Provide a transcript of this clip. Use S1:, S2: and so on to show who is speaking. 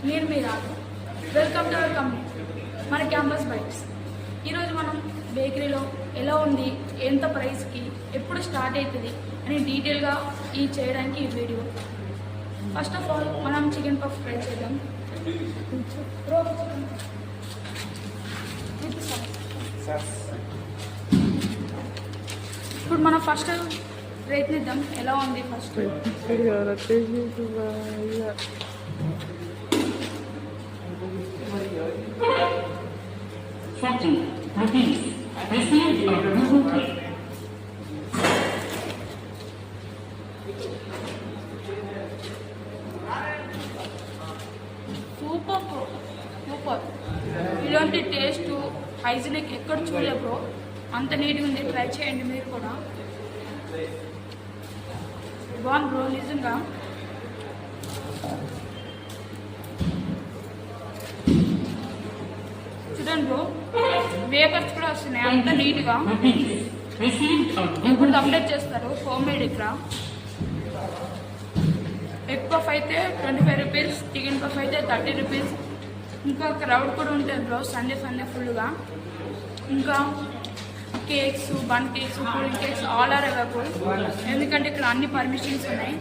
S1: నేను మీ రాదు. Welcome to our company మన క్యాంపస్ బైక్స్. ఈరోజు మనం బేకరీలో ఎలా ఉంది, ఎంత ప్రైస్కి, ఎప్పుడు స్టార్ట్ అవుతుంది అని డీటెయిల్గా చేయడానికి ఈ వీడియో. ఫస్ట్ ఆఫ్ ఆల్ మనం చికెన్ పఫ్ ట్రై చేద్దాం. ఇప్పుడు మనం ఫస్ట్ ప్రయత్నిద్దాం ఎలా ఉంది. First super bro, super. ఇలాంటి టేస్ట్ హైజీనిక్ ఎక్కడ చూడలే బ్రో, అంత నీట్గా ఉంది. ట్రై చేయండి మీరు కూడా. బాగుంది బ్రో నిజంగా. చూడండి బ్రో, వేకర్స్ కూడా వస్తున్నాయి అంత నీట్గా. ఇప్పుడు అప్డేట్ చేస్తారు హోమ్ మేడ్. ఇక్కడ ఎగ్ పఫ్ అయితే 25 రూపీస్, చికెన్ పఫ్ అయితే 30 రూపీస్. ఇంకా క్రౌడ్ కూడా ఉంటుంది బ్రో సండే ఫుల్గా. ఇంకా cakes, bun cakes, cooling cakes all are available. ఎందుకంటే ఇక్కడ అన్ని పర్మిషన్స్ ఉన్నాయి.